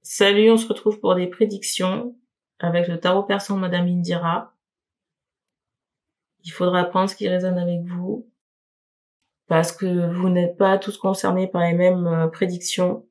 Salut, on se retrouve pour des prédictions avec le tarot persan de Madame Indira. Il faudra prendre ce qui résonne avec vous parce que vous n'êtes pas tous concernés par les mêmes prédictions.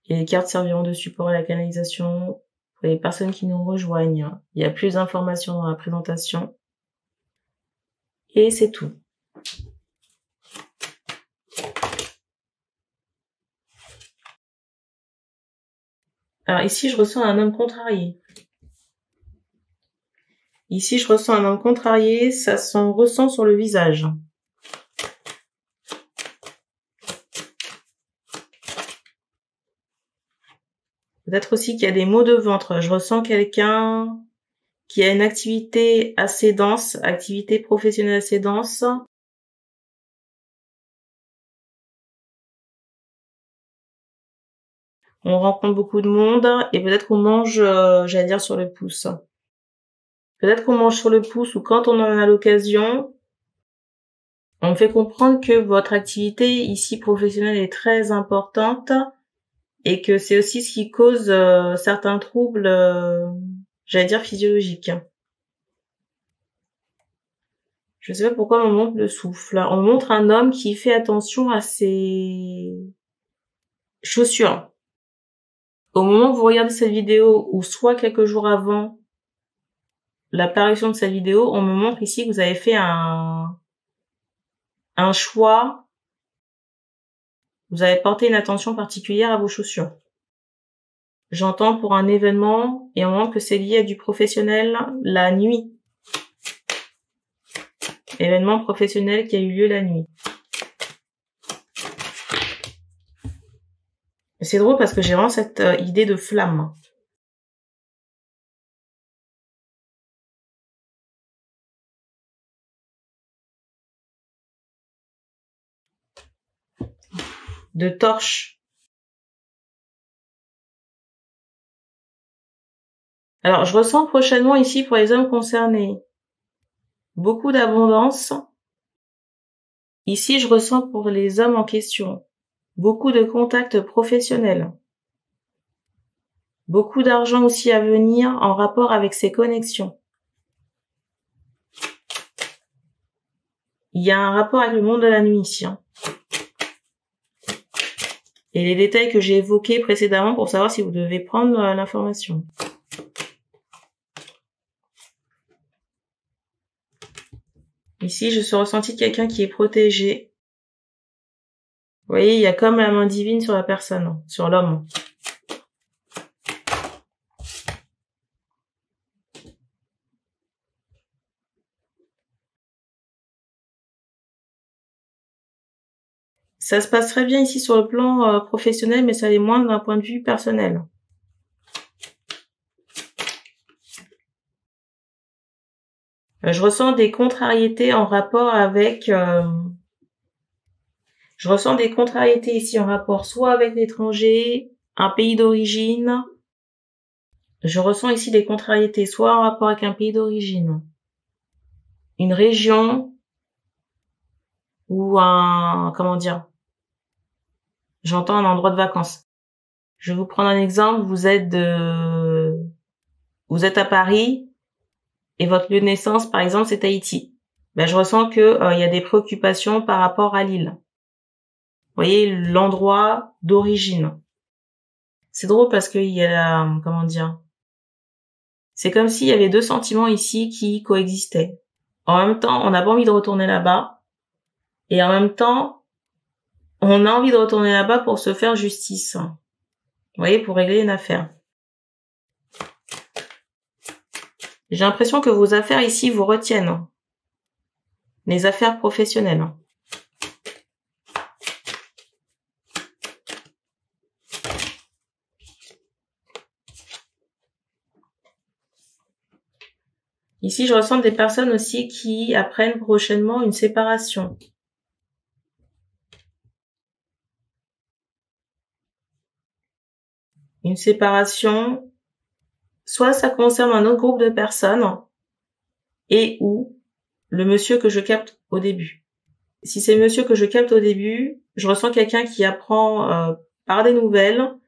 Et les cartes serviront de support à la canalisation pour les personnes qui nous rejoignent. Il y a plus d'informations dans la présentation. Et c'est tout. Alors ici, je ressens un homme contrarié. Ici, je ressens un homme contrarié, ça s'en ressent sur le visage. Peut-être aussi qu'il y a des maux de ventre. Je ressens quelqu'un qui a une activité assez dense, activité professionnelle assez dense. On rencontre beaucoup de monde et peut-être qu'on mange, j'allais dire, sur le pouce. Peut-être qu'on mange sur le pouce ou quand on en a l'occasion, on me fait comprendre que votre activité ici professionnelle est très importante et que c'est aussi ce qui cause certains troubles, j'allais dire, physiologiques. Je sais pas pourquoi on me montre le souffle. On me montre un homme qui fait attention à ses chaussures. Au moment où vous regardez cette vidéo, ou soit quelques jours avant l'apparition de cette vidéo, on me montre ici que vous avez fait un choix. Vous avez porté une attention particulière à vos chaussures. J'entends pour un événement, et on montre que c'est lié à du professionnel la nuit. Événement professionnel qui a eu lieu la nuit. C'est drôle parce que j'ai vraiment cette idée de flamme. De torche. Alors, je ressens prochainement ici pour les hommes concernés beaucoup d'abondance. Ici, je ressens pour les hommes en question beaucoup de contacts professionnels. Beaucoup d'argent aussi à venir en rapport avec ces connexions. Il y a un rapport avec le monde de la nuit ici. Et les détails que j'ai évoqués précédemment pour savoir si vous devez prendre l'information. Ici, je suis ressenti de quelqu'un qui est protégé. Vous voyez, il y a comme la main divine sur la personne, sur l'homme. Ça se passe très bien ici sur le plan professionnel, mais ça l'est moins d'un point de vue personnel. Je ressens des contrariétés en rapport avec... je ressens des contrariétés ici en rapport soit avec l'étranger, un pays d'origine. Je ressens ici des contrariétés soit en rapport avec un pays d'origine, une région, ou un... comment dire ? J'entends un endroit de vacances. Je vais vous prendre un exemple. Vous êtes à Paris et votre lieu de naissance, par exemple, c'est Tahiti. Ben, je ressens que il y a des préoccupations par rapport à l'île. Vous voyez, l'endroit d'origine. C'est drôle parce qu'il y a comment dire ? C'est comme s'il y avait deux sentiments ici qui coexistaient. En même temps, on n'a pas envie de retourner là-bas. Et en même temps, on a envie de retourner là-bas pour se faire justice. Vous voyez, pour régler une affaire. J'ai l'impression que vos affaires ici vous retiennent. Les affaires professionnelles. Ici, je ressens des personnes aussi qui apprennent prochainement une séparation. Une séparation, soit ça concerne un autre groupe de personnes, et ou le monsieur que je capte au début. Si c'est le monsieur que je capte au début, je ressens quelqu'un qui apprend par des nouvelles,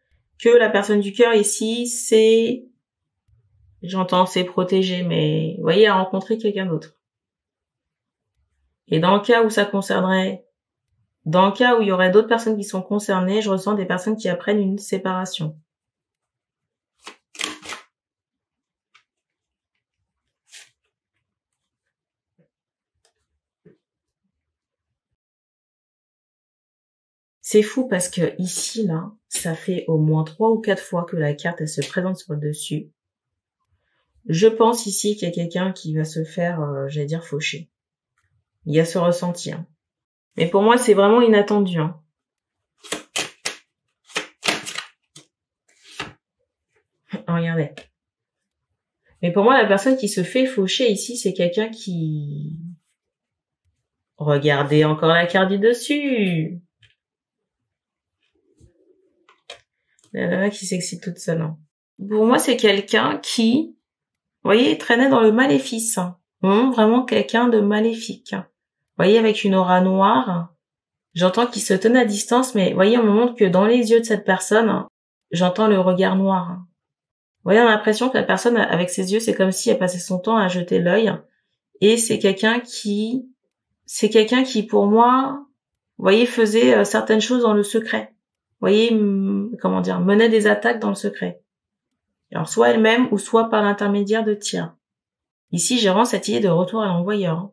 que la personne du cœur ici, c'est, j'entends, c'est protégé, mais vous voyez, a rencontré quelqu'un d'autre. Et dans le cas où ça concernerait, dans le cas où il y aurait d'autres personnes qui sont concernées, je ressens des personnes qui apprennent une séparation. C'est fou parce que ici, là, ça fait au moins 3 ou 4 fois que la carte, elle se présente sur le dessus. Je pense ici qu'il y a quelqu'un qui va se faire, j'allais dire, faucher. Il y a ce ressenti. Hein. Mais pour moi, c'est vraiment inattendu. Hein. Regardez. Mais pour moi, la personne qui se fait faucher ici, c'est quelqu'un qui... Regardez encore la carte du dessus. La nana qui s'excite toute seule. Hein. Pour moi, c'est quelqu'un qui, vous voyez, traînait dans le maléfice. Hein. Vraiment quelqu'un de maléfique. Vous voyez, avec une aura noire. J'entends qu'il se tenait à distance, mais vous voyez, on me montre que dans les yeux de cette personne, j'entends le regard noir. Vous voyez, on a l'impression que la personne, avec ses yeux, c'est comme si elle passait son temps à jeter l'œil. Et c'est quelqu'un qui, pour moi, vous voyez, faisait certaines choses dans le secret. Vous voyez, comment dire, menait des attaques dans le secret. Alors, soit elle-même, ou soit par l'intermédiaire de tiers. Ici, j'ai vraiment cette idée de retour à l'envoyeur. Hein.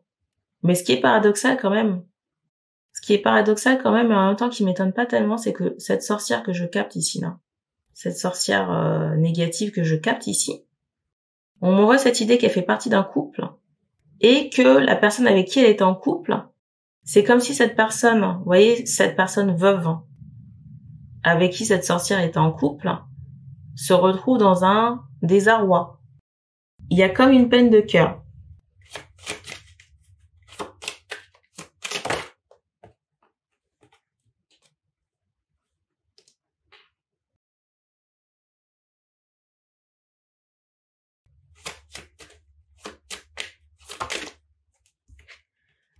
Mais ce qui est paradoxal quand même, et en même temps qui m'étonne pas tellement, c'est que cette sorcière que je capte ici, là, cette sorcière négative que je capte ici, on m'envoie cette idée qu'elle fait partie d'un couple, et que la personne avec qui elle était en couple, c'est comme si cette personne, vous voyez, cette personne veuve, avec qui cette sorcière était en couple, se retrouve dans un désarroi. Il y a comme une peine de cœur.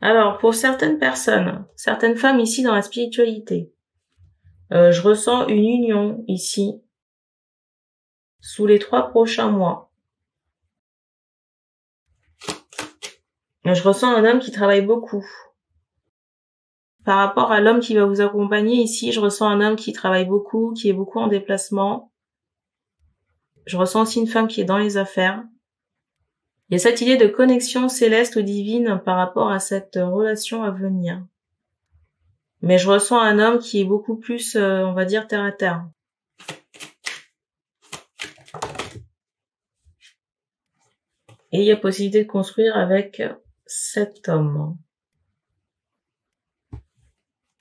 Alors, pour certaines personnes, certaines femmes ici dans la spiritualité, je ressens une union ici, sous les 3 prochains mois. Je ressens un homme qui travaille beaucoup. Par rapport à l'homme qui va vous accompagner ici, je ressens un homme qui travaille beaucoup, qui est beaucoup en déplacement. Je ressens aussi une femme qui est dans les affaires. Il y a cette idée de connexion céleste ou divine par rapport à cette relation à venir. Mais je ressens un homme qui est beaucoup plus, on va dire, terre à terre. Et il y a possibilité de construire avec cet homme.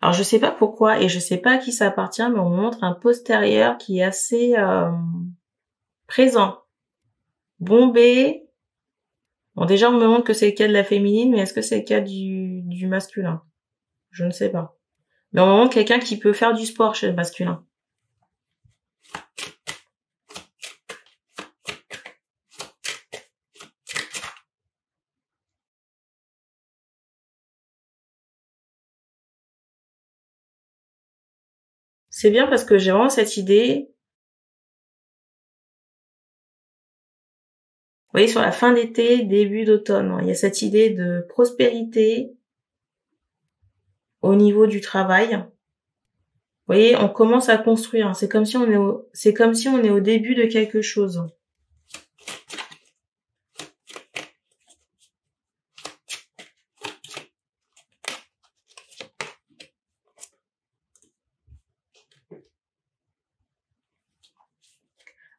Alors je sais pas pourquoi et je sais pas à qui ça appartient, mais on montre un postérieur qui est assez présent, bombé. Bon déjà on me montre que c'est le cas de la féminine, mais est-ce que c'est le cas du masculin? Je ne sais pas. Mais on me montre quelqu'un qui peut faire du sport chez le masculin. C'est bien parce que j'ai vraiment cette idée. Vous voyez, sur la fin d'été, début d'automne, il y a cette idée de prospérité au niveau du travail. Vous voyez, on commence à construire. C'est comme si on est au début de quelque chose.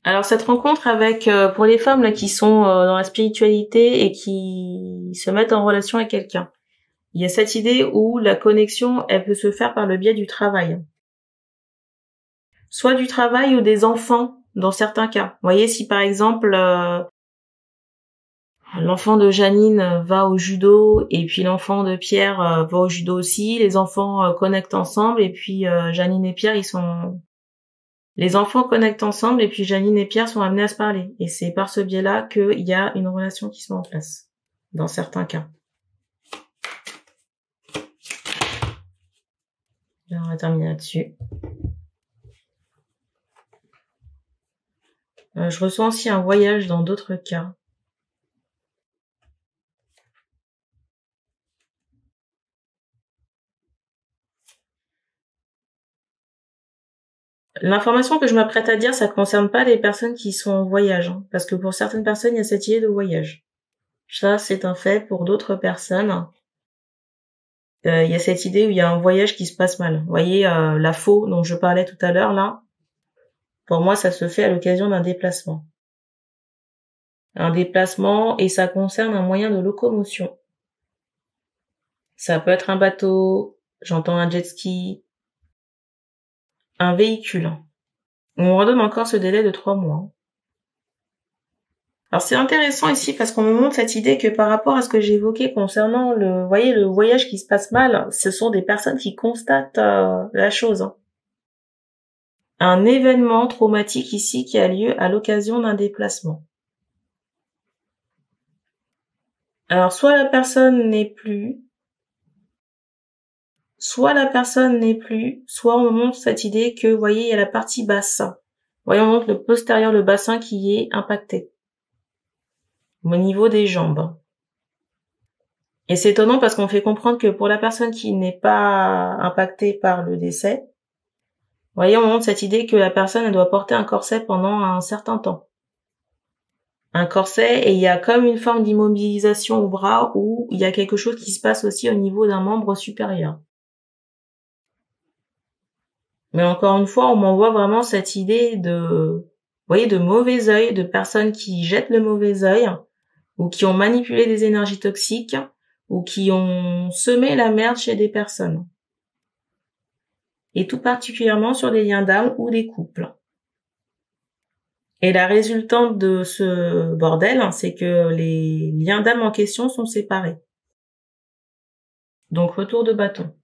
Alors cette rencontre avec, pour les femmes là qui sont dans la spiritualité et qui se mettent en relation avec quelqu'un, il y a cette idée où la connexion, elle peut se faire par le biais du travail. Soit du travail ou des enfants, dans certains cas. Vous voyez, si par exemple, l'enfant de Janine va au judo et puis l'enfant de Pierre va au judo aussi, les enfants connectent ensemble et puis Janine et Pierre, les enfants connectent ensemble et puis Janine et Pierre sont amenés à se parler. Et c'est par ce biais-là qu'il y a une relation qui se met en place, dans certains cas. Là, on va terminer là-dessus. Je ressens aussi un voyage dans d'autres cas. L'information que je m'apprête à dire, ça concerne pas les personnes qui sont en voyage, hein, parce que pour certaines personnes, il y a cette idée de voyage. Ça, c'est un fait. Pour d'autres personnes, il y a cette idée où il y a un voyage qui se passe mal. Vous voyez, la faux dont je parlais tout à l'heure, là, pour moi, ça se fait à l'occasion d'un déplacement. Un déplacement, et ça concerne un moyen de locomotion. Ça peut être un bateau, j'entends un jet ski, un véhicule. On me redonne encore ce délai de 3 mois. Alors c'est intéressant ici parce qu'on me montre cette idée que par rapport à ce que j'ai évoqué concernant le voyage qui se passe mal, ce sont des personnes qui constatent la chose. Hein. Un événement traumatique ici qui a lieu à l'occasion d'un déplacement. Alors soit la personne n'est plus, soit on me montre cette idée que, vous voyez, il y a la partie basse. Voyons, on montre le postérieur, le bassin qui est impacté. Au niveau des jambes. Et c'est étonnant parce qu'on fait comprendre que pour la personne qui n'est pas impactée par le décès, vous voyez, on montre cette idée que la personne elle doit porter un corset pendant un certain temps. Un corset, et il y a comme une forme d'immobilisation au bras où il y a quelque chose qui se passe aussi au niveau d'un membre supérieur. Mais encore une fois, on m'envoie vraiment cette idée de, vous voyez, de mauvais œil, de personnes qui jettent le mauvais œil, ou qui ont manipulé des énergies toxiques, ou qui ont semé la merde chez des personnes. Et tout particulièrement sur des liens d'âme ou des couples. Et la résultante de ce bordel, c'est que les liens d'âme en question sont séparés. Donc retour de bâton.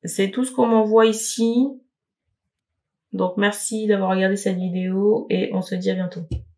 C'est tout ce qu'on m'envoie ici. Donc merci d'avoir regardé cette vidéo et on se dit à bientôt.